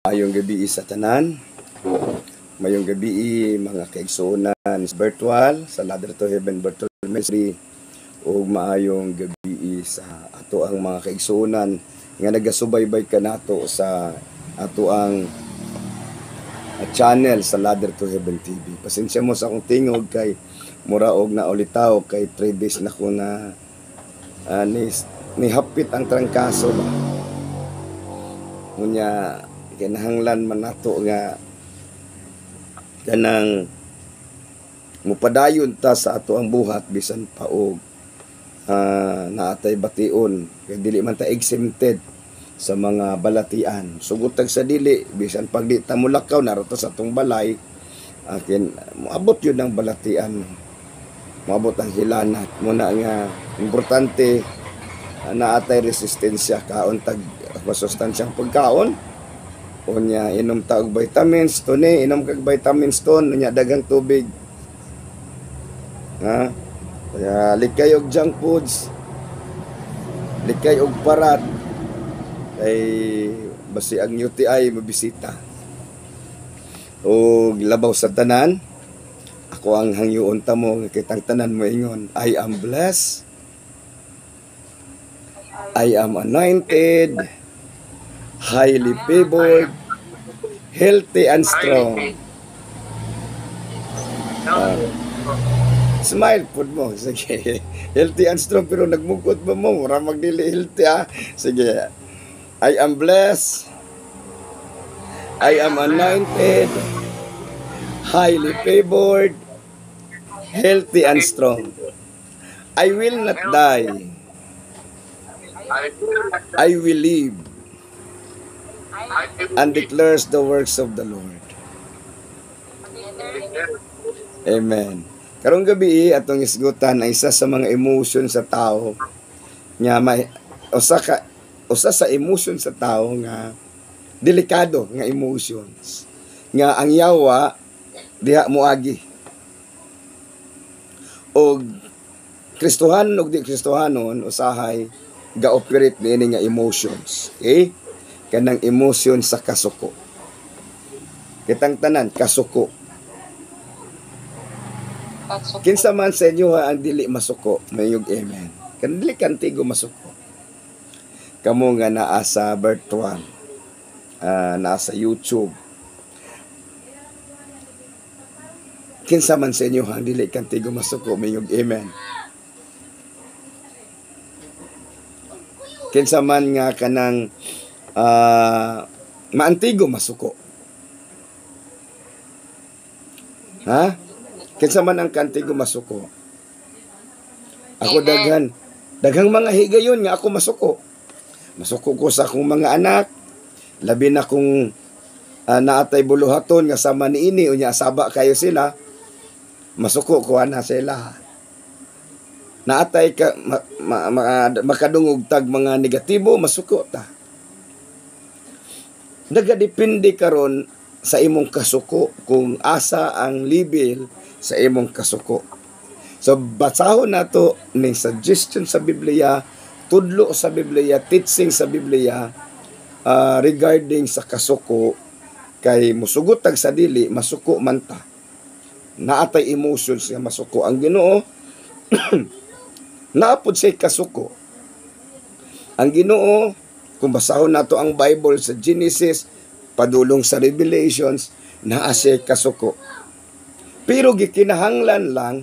Mayong gabi sa tanan, mayong gabi mga kaigsunan virtual sa Ladder to Heaven Virtual Ministry o maayong gabi sa ato ang mga kaigsunan nga nagasubaybay ka nato sa ato ang channel sa Ladder to Heaven TV. Pasensya mo sa akong tingog kay muraog na ulitaw kay 3 days na ko na ni hapit ang trangkaso ba. Ngunya kinahanglan man nato nga kanang mupadayon ta sa ato ang buhat bisan pa og naatay bation kay dili man ta exempted sa mga balatian. Sugutag sa dili bisan pag di ta mulakaw naroto sa atong balay akin moabot yun ang balatian, moabot ang hilanat muna nga importante naatay resistensya kaon tag masustansyang pagkaon. Unya inom ta og vitamins to ni inom kag vitamins to unya dagang tubig ha kaya likay og junk foods, likay og parat kay basi ang UTI mabisita og labaw sa tanan. Ako ang hangyoon ta mo nga kitang tanan mo ingon, I am blessed, I am anointed, highly favored, healthy and strong. Smile po mo. Sige. Healthy and strong pero nagmukot ba mo? Mura magdili healthy ha. Sige. I am blessed. I am anointed, highly favored, healthy and strong. I will not die. I will live and declares the works of the Lord. Amen. Karong gabi atong isgutan ay isa sa mga emotion sa tao nga may usa sa emotion sa tao nga delikado nga emotions nga ang yawa diha moagi. Og Kristohanon og di Kristohanon usahay ga-operate niini nga emotions. Okay? Kanang emosyon sa kasuko. Kitang tanan kasuko. Kinsa man sa inyo ang dili masuko, mayog amen. Kan dili kantigo masuko. Kamo nga naa sa virtual, naa sa YouTube. Kinsa man sa inyo ang dili kantigo masuko, mayog amen. Kinsa man nga kanang maantigo masuko. Ha? Kinsa man ang kantigo masuko. Ako daghang mga higayon nga ako masuko. Masuko ko sa akong mga anak, labi na kung naatay buluhaton nga sama niini unya saba kayo sila. Masuko ko ana sila. Naatay ka makadungog tag mga negatibo masuko ta. Nagadepende karon sa imong kasuko kung asa ang level sa imong kasuko. So basahon nato ning suggestion sa Biblia, tudlo sa Biblia, teaching sa Biblia regarding sa kasuko kay musugot tag sa dili masuko man ta. Naatay emotions nga masuko ang Ginoo. Naapod say kasuko. Ang Ginoo kung basahon nato ang Bible sa Genesis, padulong sa Revelations, naa siya kasuko. Pero gikinahanglan lang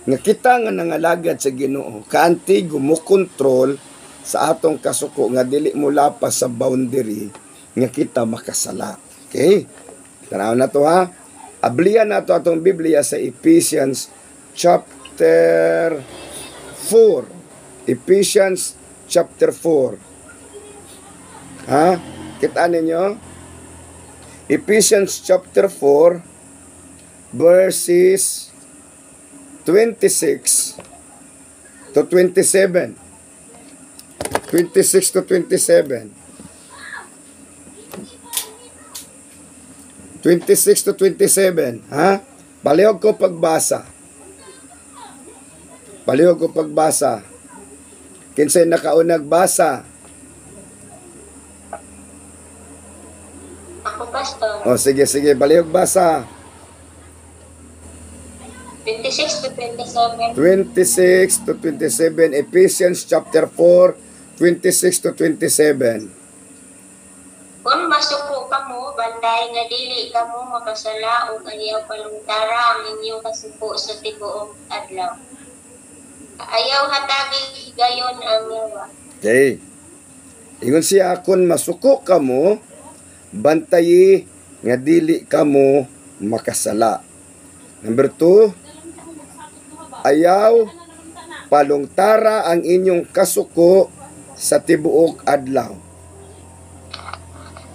nga kita nga nangalagad sa Ginoo, kaantig mo control sa atong kasuko nga dili mo lapas sa boundary nga kita makasala. Okay? Tanaw na to ha. Ablihan na to atong Biblia sa Ephesians chapter 4. Ephesians chapter 4. Ha? Kitaan ninyo? Ephesians chapter 4 verses 26 to 27. 26 to 27. 26 to 27. Ha? Palihog ko pagbasa. Palihog ko pagbasa. Kinsay nakaunag basa? Ako, Pastor. O sige, balihog basa. 26 to 27. 26 to 27, Ephesians chapter 4, 26 to 27. Kung masuko ka mo, banday nga dili ka mo makasala o ayaw palungtara ang inyong kasuko sa tibuok adlaw. Ayaw hatagi gayon ang yawa. Okay. Ingon siya, kung masuko ka mo, bantayi nga dili ka mo makasala. Number 2, ayaw palungtara ang inyong kasuko sa tibuok adlaw.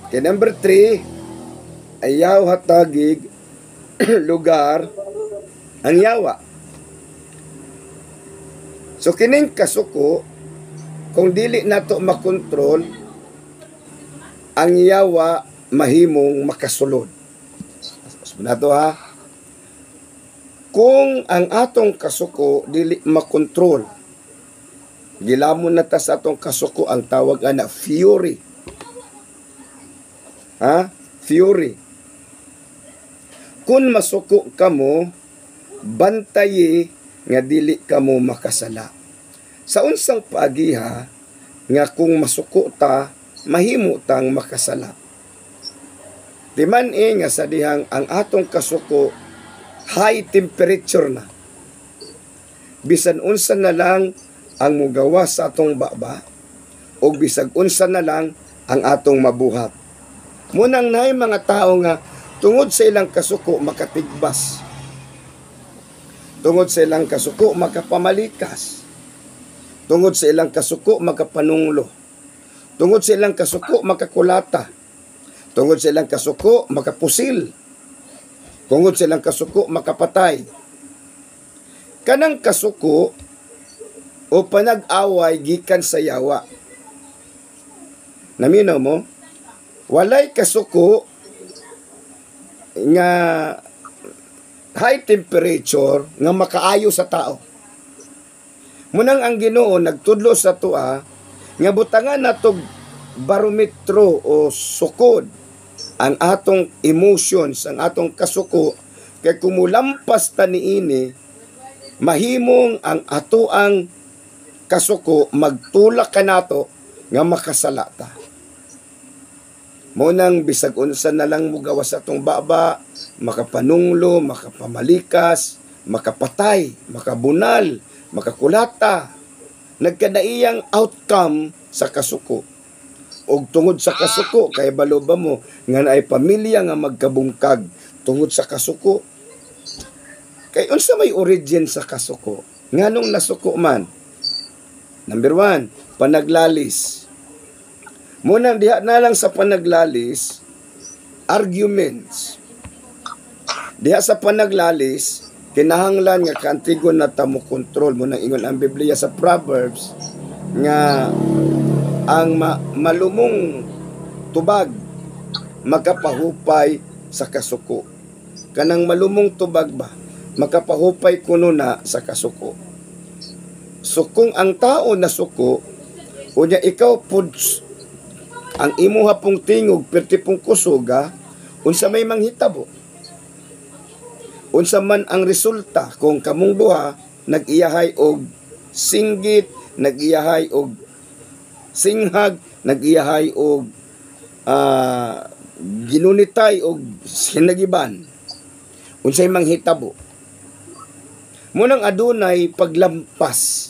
Okay, number 3, ayaw hatagig lugar ang yawa. So kining kasuko, kung dili nato makontrol, ang yawa mahimong makasulod. Nato ha. Kung ang atong kasuko dili makontrol, gilamon na ta sa atong kasuko ang tawag ana fury. Ha? Fury. Kung masuko ka mo, bantayi nga dili ka mo makasala. Sa unsang paagiha, nga kung masuko ta, mahimo tang makasala. Di man nga sa dihang ang atong kasuko, high temperature na. Bisan unsa na lang ang mugawa sa atong baba, o bisag unsa na lang ang atong mabuhat. Munang naay mga tao nga tungod sa ilang kasuko makatigbas. Tungod sa ilang kasuko makapamalikas. Tungod sa ilang kasuko makapanunglo. Tungod sa ilang kasuko makakulata. Tungod sa ilang kasuko makapusil. Tungod sa ilang kasuko makapatay. Kanang kasuko o panag-away gikan sa yawa. Naminaw mo? Walay kasuko nga high temperature nga makaayo sa tao. Munang ang Ginoo nagtudlo sa tua nga butangan natog barometro o sukod ang atong emotions, ang atong kasuko, kay kumulampas ta niini mahimong ang atoang kasuko magtulak kanato nga makasala ta. Munang bisag unsa na lang mugawa sa atong baba, makapanunglo, makapamalikas, makapatay, makabunal, makakulata. Nagkadaiyang outcome sa kasuko. Og tungod sa kasuko, kay baloba mo, nga naay pamilya nga magkabungkag tungod sa kasuko. Kay unsa may origin sa kasuko? Nganong nasuko man? Number 1, panaglalis. Munang diha na lang sa panaglalis, arguments. Diha sa panaglalis, kinahanglan nga kantigon na ta mo kontrol. Munang ingon ang Biblia sa Proverbs nga ang malumong tubag makapahupay sa kasuko. Kanang malumong tubag ba, makapahupay kuno na sa kasuko. So kung ang tao na suko, unya ikaw pud ang imuha pong tingog perti pong kusuga, unsa may manghitabo. Unsa man ang resulta kung kamong duha nag-iyahay og singgit, nag-iyahay og singhag, nag-iyahay og ginunitay og sinagiban. Unsay manghitabo. Munang adunay paglampas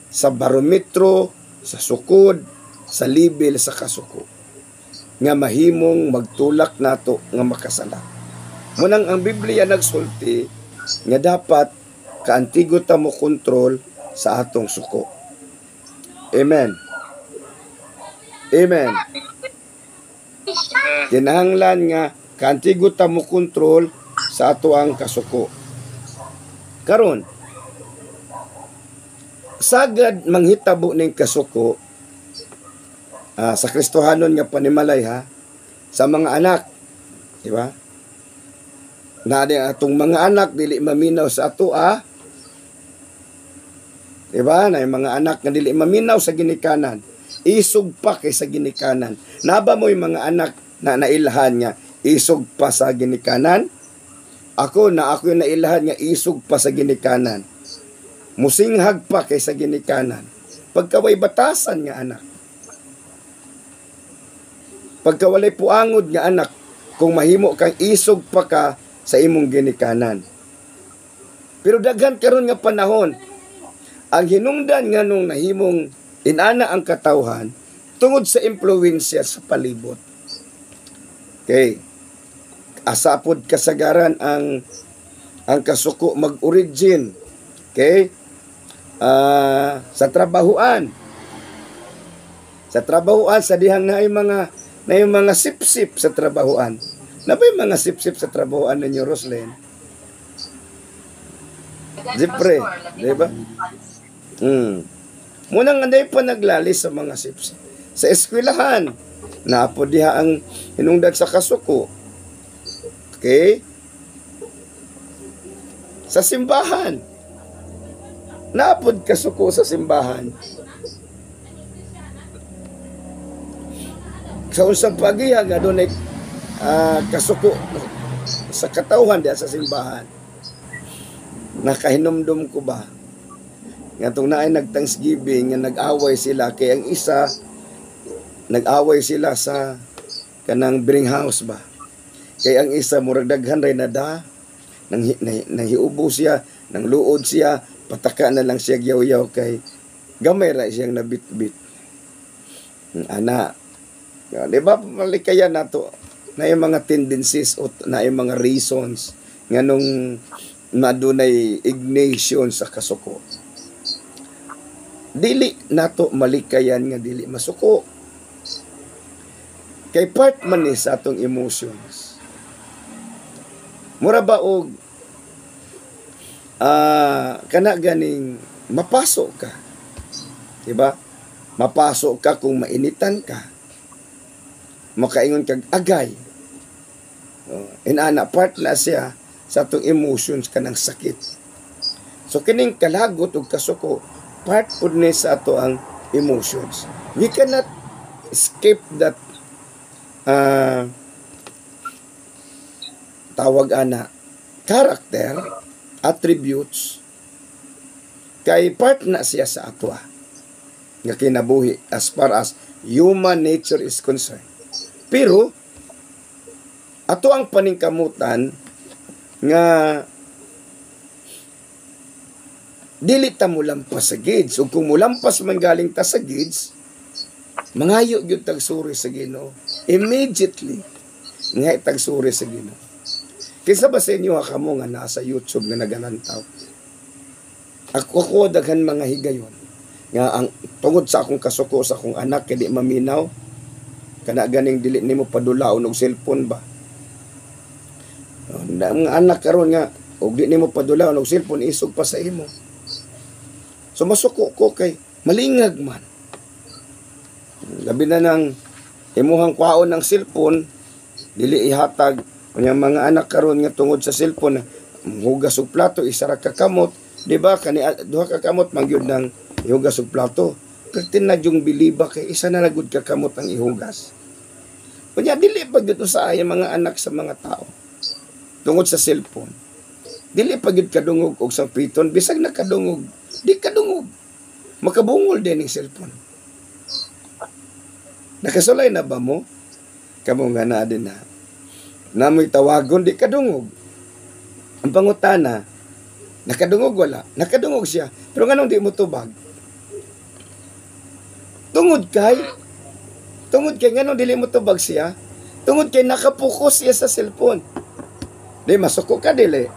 sa barometro, sa sukod, sa level sa kasuko nga mahimong magtulak nato nga makasala. Munang ang Biblia nagsulti nga dapat kaantigo ta mo kontrol sa atong suko. Amen. Amen. Kinahanglan nga kaantigo ta mo kontrol sa ato ang kasuko. Karon sagad manghitabo ning kasuko sa Kristohanon nga panimalay ha, sa mga anak, di ba? Na atong mga anak dili maminaw sa ato di ba? Na yung mga anak nga dili maminaw sa ginikanan, isog pa kay sa ginikanan. Naba mo yung mga anak na nailahan nga isog pa sa ginikanan. Ako yung nailahan nga isog pa sa ginikanan. Musinghag pa kaysa ginikanan. Pagkaway batasan nga anak. Pagkawalay puangod nga anak, kung mahimo kang isog pa ka sa imong ginikanan. Pero daghan karon nga panahon, ang hinungdan nga nung nahimong inana ang katawhan tungod sa impluwensya sa palibot. Okay. Asapod kasagaran ang kasuko mag-origin. Okay? Sa trabahuan. Sa trabahuan, sa dihang na yung mga sip-sip sa trabahuan. Na ba yung mga sip-sip sa trabahuan ninyo, Roslyn? Zipre, di ba? Munang anday pa naglalis sa mga sip-sip. Sa eskwelahan, naapod diha ang hinungdan sa kasuko. Okay? Sa simbahan, naapod kasuko sa simbahan. Sa unsang pagiha nga doon ay kasuko sa katawhan diya sa simbahan. Nakahinumdum ko ba? Nga itong naay nag-Thanksgiving, nga nag-away sila, kaya ang isa, nag-away sila sa kanang bring house ba? Kaya ang isa, murag daghan rin na da, nang hiubo siya, nang luod siya, pataka na lang siya yaw-yaw kay gamay ra siyang nabit-bit. Ana, di ba malikayan nato na yung mga tendencies o na yung mga reasons nga nung nadunay ignition sa kasuko. Dili nato malikayan nga dili masuko. Kay part man ni sa atong emotions. Mura ba og kana ganing mapasok ka. Diba? Mapasok ka kung mainitan ka. Makaingon kag agay. Inana part na siya sa atong emotions kanang sakit. So kining kalagot ug kasuko part pud ni sa ato ang emotions. We cannot escape that tawag ana character attributes kay part na siya sa ato nga kinabuhi as far as human nature is concerned. Pero ato ang paningkamutan nga dili ta mo lampas sa gids. O kung mo lampas man galing ta sa gids, mangayo gyud tag suri sa Ginoo. Immediately, nga tagsuri sa Ginoo. Kisa ba sa inyo kamo nga nasa YouTube nga nagalantaw? Ako daghan mga higayon nga ang tungod sa akong kasuko sa akong anak kay di maminaw kana ganing dili nimo padulaon og cellphone ba. Ang anak karon nga og di nimo padulaon og cellphone isog pa sa imo. So masuko ko kay malingag man. Labi na nang imuhang kwaon ng cellphone, dili ihatag kanya mga anak karon nga tungod sa cellphone, hugas og plato, isara ka kamot, di ba? Kani duha ka kamot mangyud nang ihugas og plato. Pertin na yung biliba kay isa na lagud ka kamot ang ihugas. Kanya dili pa gyud sa mga anak sa mga tao. Tungod sa cellphone. Dili pa gyud kadungog og sa piton, bisag nakadungog, di kadungog. Makabungol din ang cellphone. Nakasulay na ba mo? Kamo nga na din na. Namoy tawagon, di kadungog. Ang pangutana, nakadungog wala. Nakadungog siya. Pero nga nung di mo tubag. Tungod kay nga nung dili mo tubag siya. Tungod kay nakapokus siya sa cellphone. Di, masuko ka, dili.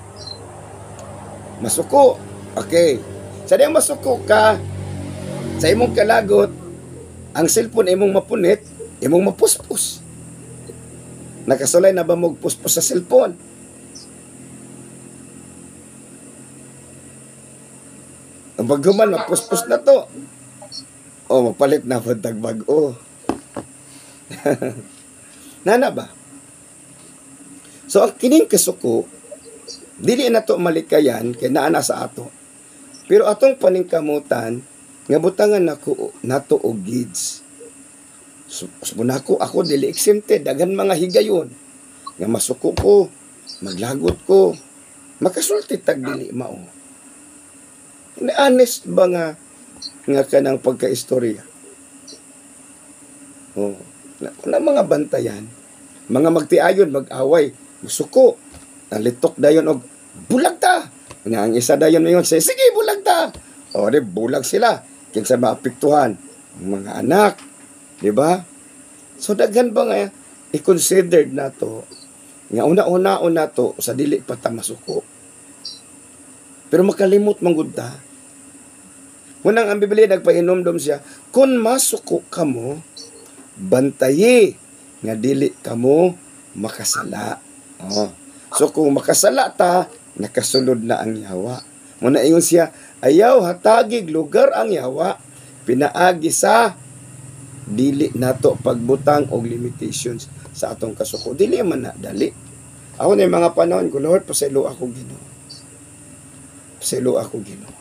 Masuko. Okay. Sa diyang masuko ka, sa imong kalagot, ang cellphone imong mapunit, imong mapuspos. Nakasulay na ba mo puspos sa cellphone? Ang baghuman, mapuspos na to. O, mapalit na po tagbag-o. Nana ba? So, ang kining kasuko, dili na to malikayan, kay naana sa ato. Pero atong paningkamutan, nga butangan nato og gids. Ako dili exempted, daghan mga higayon nga masuko ko, maglagot ko, makasulti tag dili mao. Honest ba nga kanang pagkaistorya? Oh, na mga bantayan, mga magtiayon, mag-away, musuko, nalitok dayon og bulag ta. Nga ang isa dayon mayon say, sige bulag ta. O di bulag sila. Kinsa maapektuhan? Mga anak, di ba? So daghan ba nga i-considered nato nga una-una to sa dili pa ta masuko. Pero makalimot man gud ta. Munang ang Biblia nagpahinomdom siya, kun masuko kamo, bantayi nga dili kamo makasala. Oh. So kung makasala ta, nakasulod na ang yawa. Muna ingon siya, ayaw hatagig lugar ang yawa, pinaagi sa dili nato pagbutang og limitations sa atong kasuko. Dili man na dali. Ako na yung mga panahon ko, Lord, pasaylo ako Ginoo. Pasaylo ako Ginoo.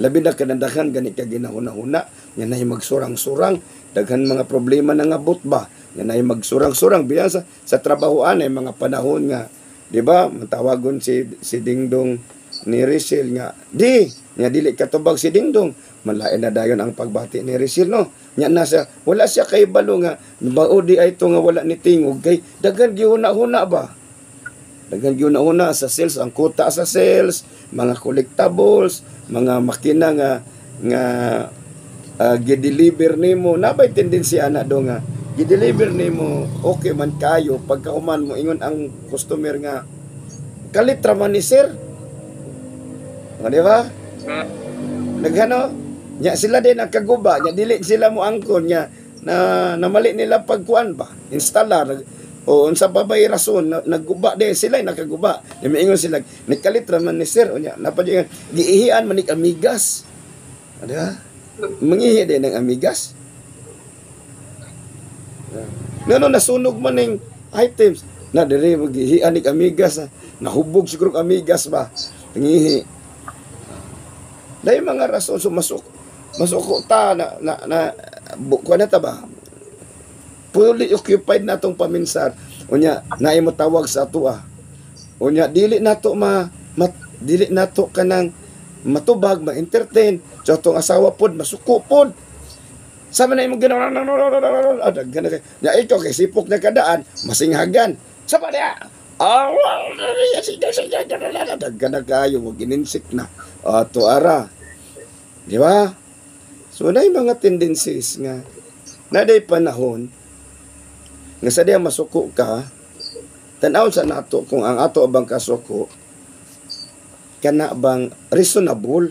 Labi na kanadakan gani ka ginahuna-huna, nga nahi magsurang-surang, daghan mga problema na nga ba, nga nahi magsurang-surang bilang sa trabahoan ay mga panahon nga, di ba, matawagon si Dingdong ni Rachel nga, nga dili katubag si Dingdong, malain na dayon ang pagbati ni Rachel, no? Nya na siya, wala siya kay balo nga, baodi ay ito nga wala ni tingog, kay daghan gihuna-huna ba? Daghan gihuna-huna sa sales, ang kuta sa sales, mga collectibles, mga makina nga gi-deliver nimo, nabay tendency ana do nga gi-deliver nimo, okay man kayo, pagkauman mo ingon ang customer nga kalitra man ni sir. O, di ba? Naghano? Nya sila din ang kaguba, nya dili sila mo angkon nya na namali nila pagkuan ba, installer o unsa pa bay rason nagguba din sila nakaguba. Ingon sila nikalitra man ni sir unya napadyo giihian man ni amigas. Di ba? Mangihi din ng amigas. Ngano nasunog man ning items na diri magihian ni amigas, nahubog siguro amigas ba. Ngihi. Dahil mga rason so masuko ta na kuan na ta ba? Fully occupied natong paminsar. Unya naay mo tawag sa atua. Unya dili nato dili nato kanang matubag, ma-entertain. So atong asawa pod masuko pod. Sama na imong ginawa gana kay. Ya ikaw kay sipok na kadaan, masinghagan. Sama dia. Gana kayo mo gininsik na. Ato ara. Di ba? So na mga tendencies nga naday panahon nga sa diya masuko ka, tanaw sa nato kung ang ato abang kasuko kana bang reasonable.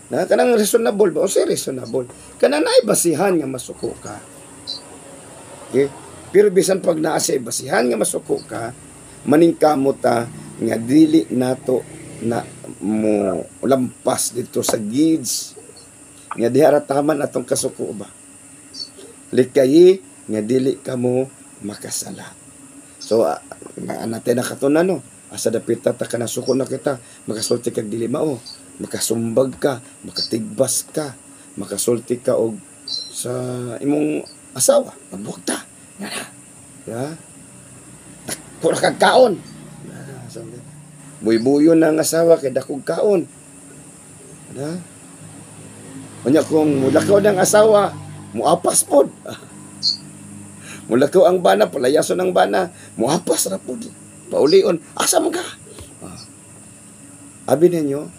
Na kanang reasonable ba o si reasonable? Kana naay basihan nga masuko ka. Okay? Pero bisan pag naa sa basihan nga masuko ka, maningkamot ta nga dili nato na mo lampas dito sa gids nga diha taman atong kasuko ba. Likayi nga dili kamo makasala. So natin nakatunan no, asa dapit ta kanasuko na kita, makasulti kag dili mao, makasumbag ka, makatigbas ka, makasulti ka og sa imong asawa, mabuog ta. Ya. Pura kag kaon. Buy-buyo na ang asawa kay dakog kaon. Ha? Unya kung mulakaw ng asawa, muapas pod. Mulakaw ang bana, palayason ang bana, muapas ra pod. Paulion, asa man ka? Abi ninyo,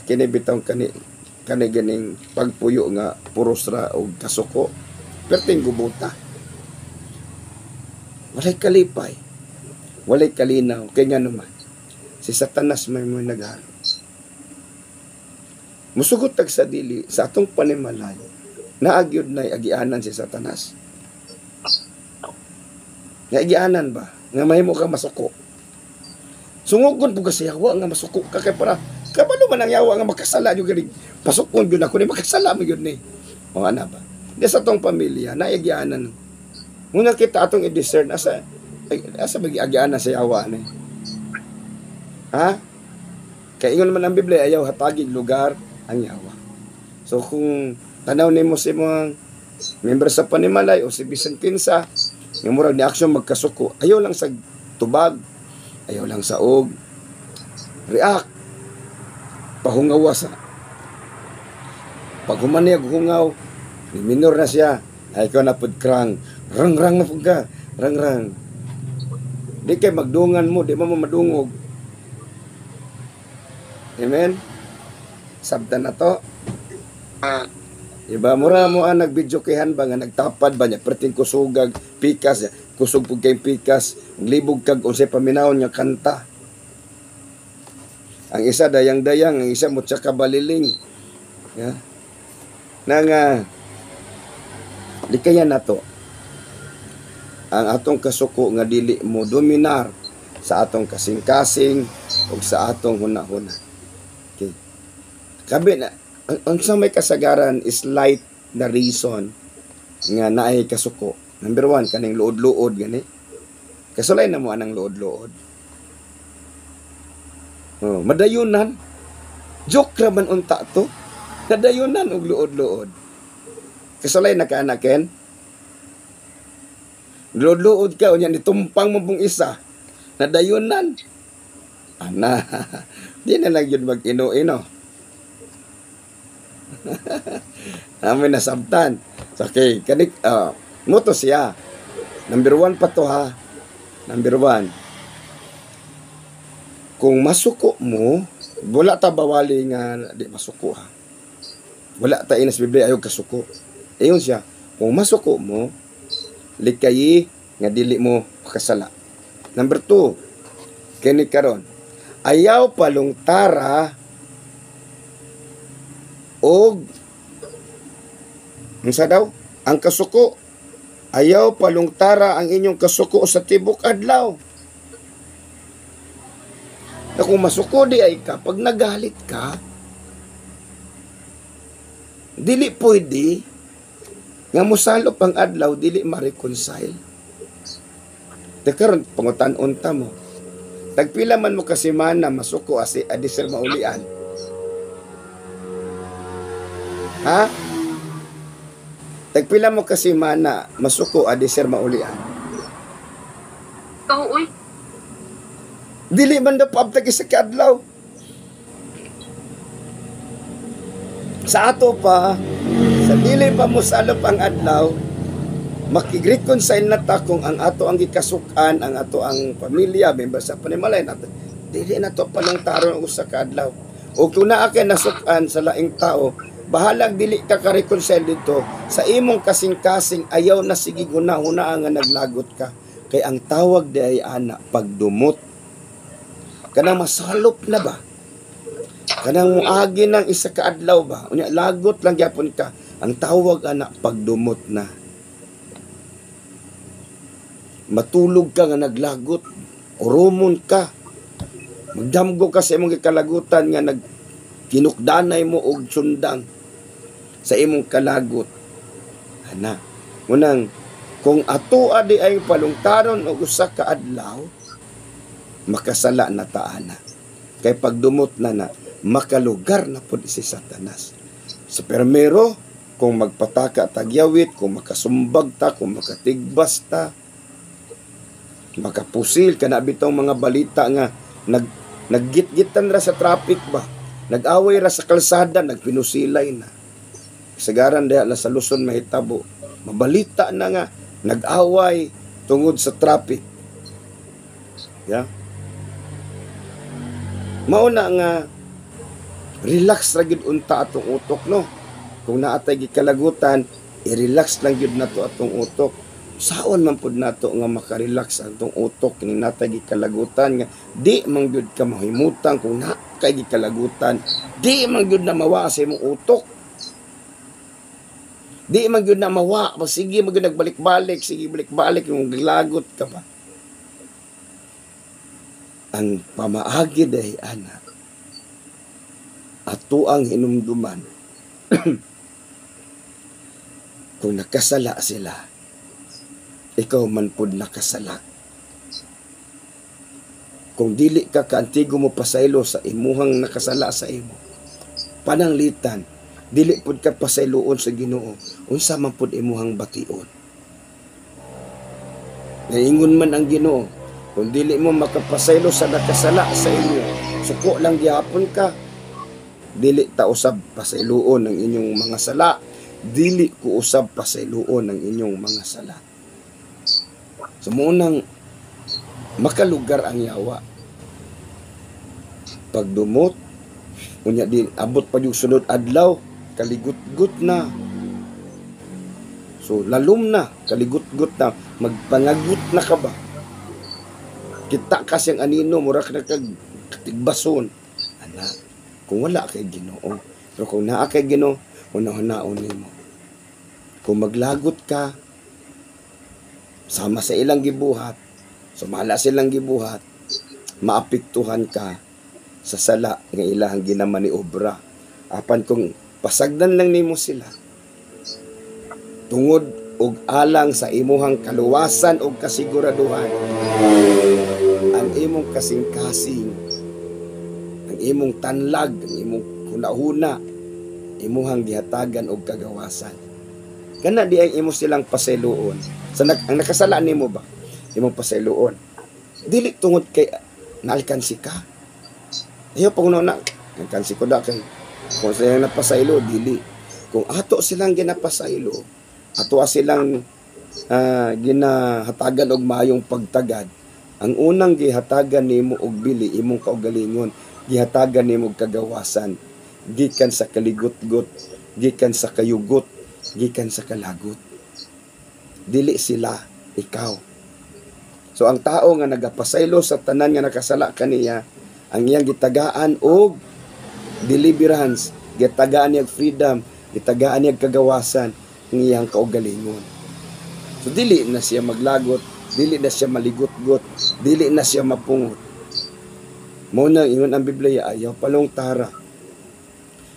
kini bitaw kani ganing pagpuyo nga puros ra og kasuko. Perting gubuta. Walay kalipay. Walay kalinaw. Kaya nga naman, si Satanas may mga naghalo. Musugot tag sa dili, sa atong panimalay, naagyod na agianan si Satanas. Naagianan ba? Nga mahimo ka masuko. Sungugon po kasi yawa nga masuko ka kay para kabalo man ang yawa nga makasala yung galing. Pasukon yun ako ni makasala mo yun ni. O ana ba? Di sa atong pamilya, naagianan. Muna kita atong i-discern asa mag-agianan sa yawa ni. Ha? Kaya ingon naman ang Biblia, ayaw hatagig lugar ang yawa. So kung tanaw nimo si mga member sa panimalay o si bisan kinsa nga murag ni aksyon magkasuko, ayaw lang sa tubag, ayaw lang sa og react, pahungawa sa pag humaniyag hungaw, minor na siya, ay ko na pud krang, rang-rang na pud ka, rang-rang. Di kay magdungan mo, di mo madungog. Amen? Sabta na to. Diba, mura mo ang nagbidyokehan ba nga nagtapad ba niya, perting kusugag, pikas, kusog pug kay pikas, libog kag unsay paminawon nga kanta. Ang isa dayang-dayang, ang isa mo tsaka baliling. Yeah. Nang likayan na to ang atong kasuko nga dili mo dominar sa atong kasing-kasing o sa atong hunahuna. Okay. Kabi na ang sa may kasagaran is light na reason nga naay kasuko. Number 1, kaning luod-luod gani. Kasulay na mo anang luod-luod. Oh, madayunan. Joke ra man unta to. Nadayunan og luod-luod. Kasulay na ka anaken. Luod-luod ka unya nitumpang mo pong isa. Nadayunan. Ana. Di na lang yun mag-ino-ino. Amin nasabtan. Okay, kanik mo to siya. Number 1 pa to ha. Number 1. Kung masuko mo, wala ta bawali nga di masuko ha. Wala ta inas Biblia ayaw kasuko. Ayon siya. Kung masuko mo, likayi nga dili mo makasala. Number 2. Kini karon. Ayaw palungtara og unsa daw? Ang kasuko. Ayaw palungtara ang inyong kasuko sa tibok adlaw. Na kung masuko di ay ka, pag nagalit ka, dili pwede nga mosalop ang adlaw, dili ma-reconcile. Karon pangutan-unta mo. Tagpila man mo kasi mana masuko asi adisir maulian. Ha? Tagpila mo kasi mana masuko adisir maulian. Kauoy. Dili man daw paabtag sa kadlaw. Sa ato pa, sa dili pa mo salop ang adlaw, makig-reconcile na ta kung ang ato ang gikasukan, ang ato ang pamilya, member sa panimalay nato. Dili na to palungtaron usa ka adlaw. O kung naa kay nasukan sa laing tao, bahalag dili ka ka-reconcile dito, sa imong kasing-kasing ayaw na sige guna-huna nga naglagot ka. Kay ang tawag di ay ana pagdumot. Kanang masalop na ba? Kanang muagi ng isa ka adlaw ba? Unya lagot lang gyapon ka. Ang tawag ana pagdumot na. Matulog ka nga naglagot, urumon ka. Magdamgo ka sa imong kalagutan nga kinukdanay mo og sundang sa imong kalagot. Ana, munang kung ato adi ay palungtaron og usa ka adlaw, makasala na taana. Kay pagdumot na makalugar na pod si Satanas. Sa permero, kung magpataka tagyawit, kung makasumbag ta, kung makatigbas ta, makapusil ka na bitong mga balita nga naggit-gitan ra sa traffic ba, nag-away ra sa kalsada, nagpinusilay na. Sagaran diha na sa Luzon mahitabo, mabalita na nga nag-away tungod sa traffic. Yeah. Mauna nga relax ra gyud unta atong utok no. Kung naatay gikalagutan, i-relax lang gyud nato atong utok. Saon man pud nato nga maka-relax ang atong utok kini natay gikalagutan nga di man gyud ka mahimutang kung na kay gikalagutan, di man gyud na mawa sa imong utok. Di man gyud na mawa, sige man gyud nagbalik-balik, sige balik-balik yung gilagot ka ba. Ang pamaagi dahi anak ato ang hinumduman kung nakasala sila, ikaw man pud nakasala. Kung dili ka kaantigo mo pasaylo sa imuhang nakasala sa imo, pananglitan dili pud ka pasayloon sa Ginoo, unsa man pud imuhang bation. Naingon man ang Ginoo, kung dili mo makapasaylo sa nakasala sa inyo, suko lang gihapon ka. Dili ta usab pasayloon ang inyong mga sala, dili ko usab pasayloon ang inyong mga sala. Sumunang makalugar ang yawa. Pagdumot, unya di abot pa yung sunod adlaw, kaligut-gut na. So lalom na, kaligut-gut na, magpangagut na ka ba? Kita kasi ang anino, murak na katigbason. Anak, kung wala kay Ginoo, pero kung naa kay Ginoo, una-unaon nimo. Kung maglagot ka, sama sa ilang gibuhat, sumala silang gibuhat, maapektuhan ka sa sala nga ilang ginaman ni obra. Apan kung pasagdan lang nimo sila, tungod og alang sa imuhang kaluwasan og kasiguraduhan, ang imong kasing-kasing, ang imong tanlag, ang imong hunahuna, imuhang gihatagan og kagawasan. Kana di ang imo silang pasayloon. Ang nakasala nimo ba? Imong pasayloon. Dili tungod kay naalkansi ka. Ayaw pag na, naalkansi ko da kay kung silang napasaylo, dili. Kung ato silang ginapasaylo, ato silang ginahatagan og maayong pagtagad, ang unang gihatagan nimo og bili, imong kaugalingon, gihatagan nimo og kagawasan, gikan sa kaligut-gut, gikan sa kayugot, gikan sa kalagot. Dili sila, ikaw. So ang tao nga nagapasaylo sa tanan nga nakasala kaniya, ang iyang gitagaan og deliverance, gitagaan niya freedom, gitagaan niya kagawasan ng iyang kaugalingon. So dili na siya maglagot, dili na siya maligot-got, dili na siya mapungot. Mao na ingon ang Biblia, ayaw palong tara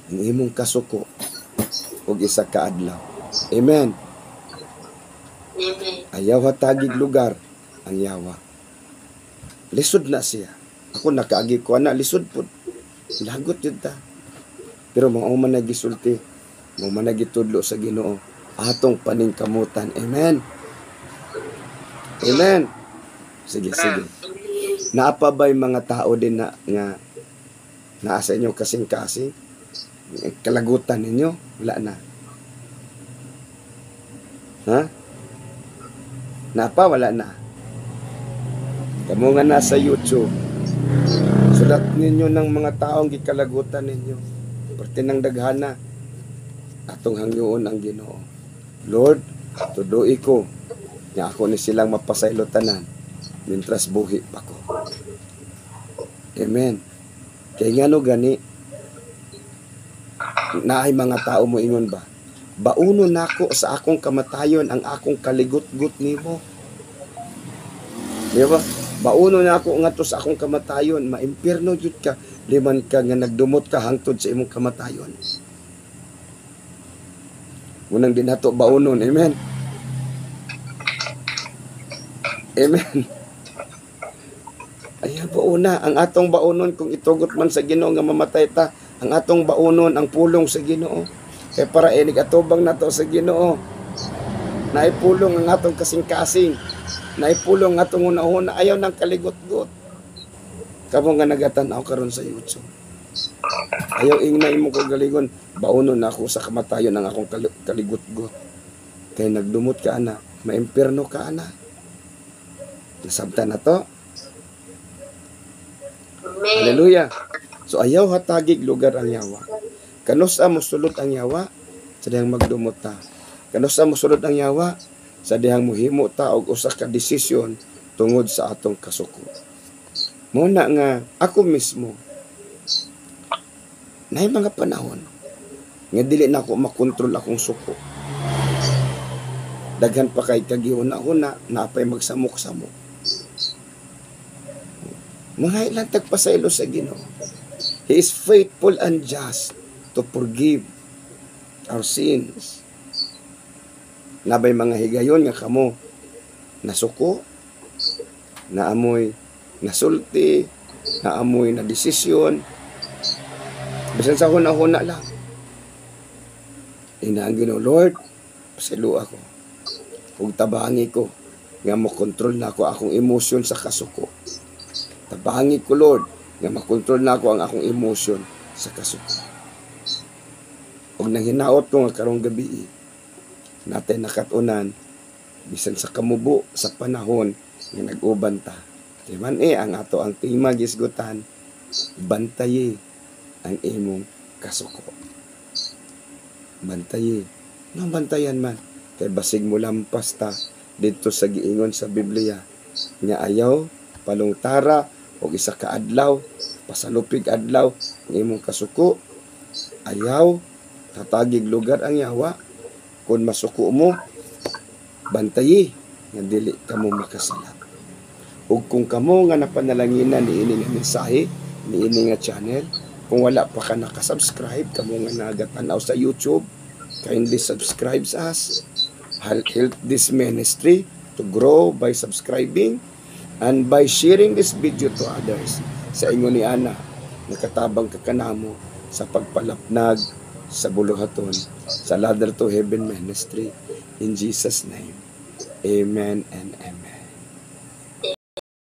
ang imong kasuko og isa ka adlaw. Amen. Amen. Ayaw hatagig lugar ang yawa. Lisod na siya. Ako nakaagi ko na lisod pud. Lagot yun ta. Pero mga man nagisulti, mga man nagitudlo sa Ginoo, atong paningkamutan. Amen. Amen. Sige. Naapa ba'y mga tao din na nga naa sa inyo kasing-kasing? Kalagutan ninyo? Wala na. Ha? Naapa? Wala na. Kamu nga nasa YouTube, sulat ninyo ng mga taong gikalagutan ninyo. Parte ng daghana, atong hangyoon ang Ginoo. Lord, tudoi ko, nga ako ni silang mapasaylo tanan, mintras buhi pa ko. Amen. Kaya nga no gani, naay mga tao mo ingon ba? Bauno nako sa akong kamatayon ang akong kaligut-gut nimo. Di ba? Bauno na ako nga to sa akong kamatayon, maimpierno jud ka, liman ka nga nagdumot ka hangtod sa imong kamatayon. Unang din nato baunon, amen. Amen. Ayaw bauna, ang atong baunon kung itugot man sa Ginoo nga mamatay ta, ang atong baunon ang pulong sa Ginoo. Kaya para inig atubang nato sa Ginoo. Naipulong ang atong kasing-kasing. Naipulong nga itong una-una, ayaw ng kaligot-got. Kamo nga nagatanaw karon sa YouTube. Ayaw ingna imo ko galigon, baunon na ako sa kamatayon ng akong kaligot-got. Kaya nagdumot ka ana, maimpierno ka ana. Nasabta na to. Amen. Hallelujah. So ayaw hatagig lugar ang yawa. Kanusa mo sulod ang yawa, sa dihang magdumot ta. Kanusa mo sulod ang yawa, sa dihang muhimo ta og usa ka desisyon tungod sa atong kasuko. Muna nga ako mismo naay mga panahon nga dili na ako makontrol akong suko. Daghan pa kay kagihuna-huna, napay magsamok-samok. Mga ilang tagpasaylo sa Ginoo. He is faithful and just to forgive our sins. Nabay mga higayon nga kamo nasuko, naamoy nasulti, naamoy na desisyon. Bisan sa huna-huna lang. Inaang Ginoo, Lord, pasilo ako. Ug tabangi ko nga makontrol na ako akong emosyon sa kasuko. Tabangi ko, Lord, nga makontrol na ako ang akong emosyon sa kasuko. Ug nang hinaot ko nga karong gabi, natin nakatunan bisan sa kamubo sa panahon nga nag-uban ta. Diman ang ato ang tema gisgutan, bantayi ang imong kasuko. Bantayi. Nang bantayan man, kay basig mo lampas ta dito sa giingon sa Biblia nga ayaw palungtara o isa ka adlaw, pasalupig adlaw ang imong kasuko. Ayaw tatagig lugar ang yawa. Kung masuko mo, bantayi nga dili kamo makasala. Ug kung kamo nga napanalanginan ni ini nga mensahe, ni ini nga channel, kung wala pa ka nakasubscribe, kamo nga nagatanaw sa YouTube, kindly subscribe us. Help this ministry to grow by subscribing and by sharing this video to others. Sa ingon ni Ana, nakatabang ka kanamo sa pagpalapnag sa buluhaton sa Ladder to Heaven Ministry. In Jesus' name, amen and amen.